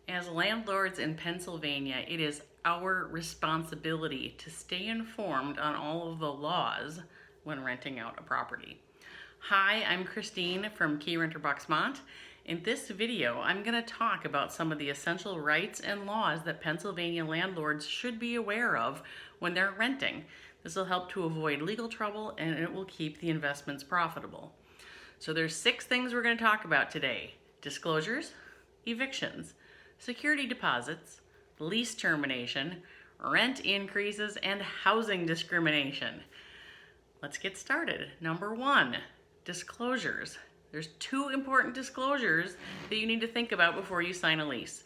As landlords in Pennsylvania, it is our responsibility to stay informed on all of the laws when renting out a property. Hi, I'm Christine from Key Renter Buxmont. In this video, I'm going to talk about some of the essential rights and laws that Pennsylvania landlords should be aware of when they're renting. This will help to avoid legal trouble and it will keep the investments profitable. So there's 6 things we're going to talk about today: disclosures, evictions, security deposits, lease termination, rent increases, and housing discrimination. Let's get started. Number 1, disclosures. There's 2 important disclosures that you need to think about before you sign a lease.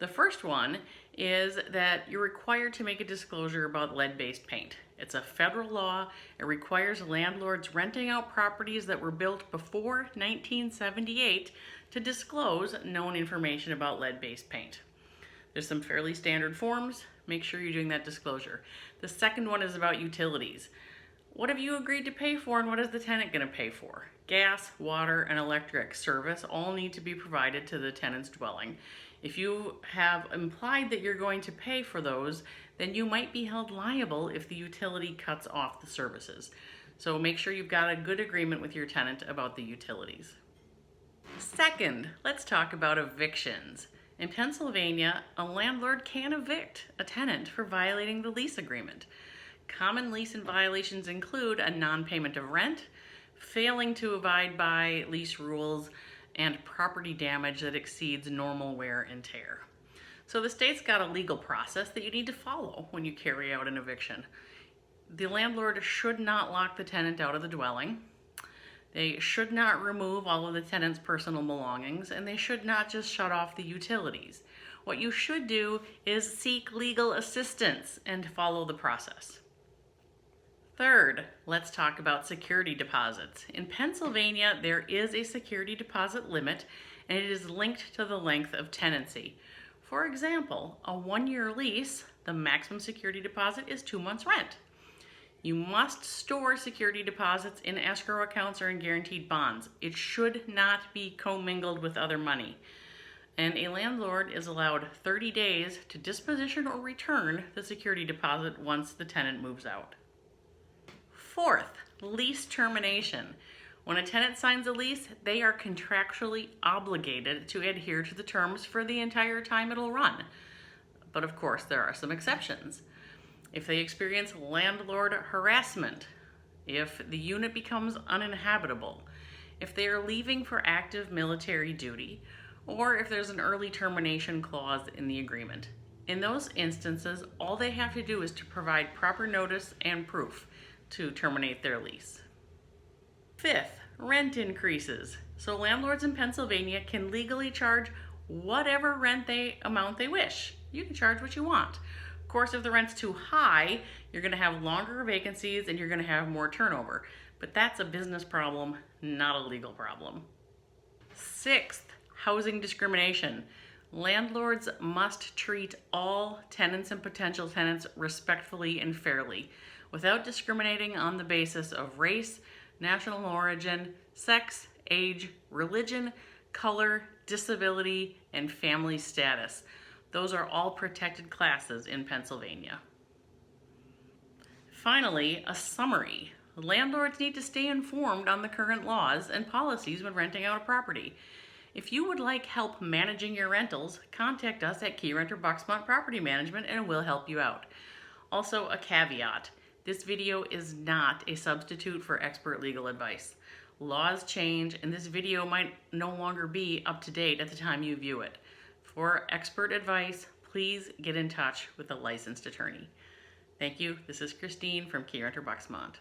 The first one is that you're required to make a disclosure about lead-based paint. It's a federal law. It requires landlords renting out properties that were built before 1978 to disclose known information about lead-based paint. There's some fairly standard forms. Make sure you're doing that disclosure. The second one is about utilities. What have you agreed to pay for and what is the tenant going to pay for? Gas, water, and electric service all need to be provided to the tenant's dwelling. If you have implied that you're going to pay for those, then you might be held liable if the utility cuts off the services. So make sure you've got a good agreement with your tenant about the utilities. Second, let's talk about evictions. In Pennsylvania, a landlord can evict a tenant for violating the lease agreement. Common lease violations include a non-payment of rent, failing to abide by lease rules, and property damage that exceeds normal wear and tear. So the state's got a legal process that you need to follow when you carry out an eviction. The landlord should not lock the tenant out of the dwelling. They should not remove all of the tenant's personal belongings, and they should not just shut off the utilities. What you should do is seek legal assistance and follow the process. Third, let's talk about security deposits. In Pennsylvania, there is a security deposit limit, and it is linked to the length of tenancy. For example, a 1-year lease, the maximum security deposit is 2 months' rent. You must store security deposits in escrow accounts or in guaranteed bonds. It should not be commingled with other money. And a landlord is allowed 30 days to disposition or return the security deposit once the tenant moves out. Fourth, lease termination. When a tenant signs a lease, they are contractually obligated to adhere to the terms for the entire time it'll run. But of course, there are some exceptions. If they experience landlord harassment, if the unit becomes uninhabitable, if they are leaving for active military duty, or if there's an early termination clause in the agreement. In those instances, all they have to do is to provide proper notice and proof to terminate their lease. Fifth, rent increases. So landlords in Pennsylvania can legally charge whatever amount they wish. You can charge what you want. Of course, if the rent's too high, you're going to have longer vacancies and you're going to have more turnover. But that's a business problem, not a legal problem. Sixth, housing discrimination. Landlords must treat all tenants and potential tenants respectfully and fairly, without discriminating on the basis of race, national origin, sex, age, religion, color, disability, and family status. Those are all protected classes in Pennsylvania. Finally, a summary. Landlords need to stay informed on the current laws and policies when renting out a property. If you would like help managing your rentals, contact us at Key Renter Buxmont Property Management and we'll help you out. Also, a caveat. This video is not a substitute for expert legal advice. Laws change and this video might no longer be up to date at the time you view it. For expert advice, please get in touch with a licensed attorney. Thank you. This is Christine from Key Renter Buxmont.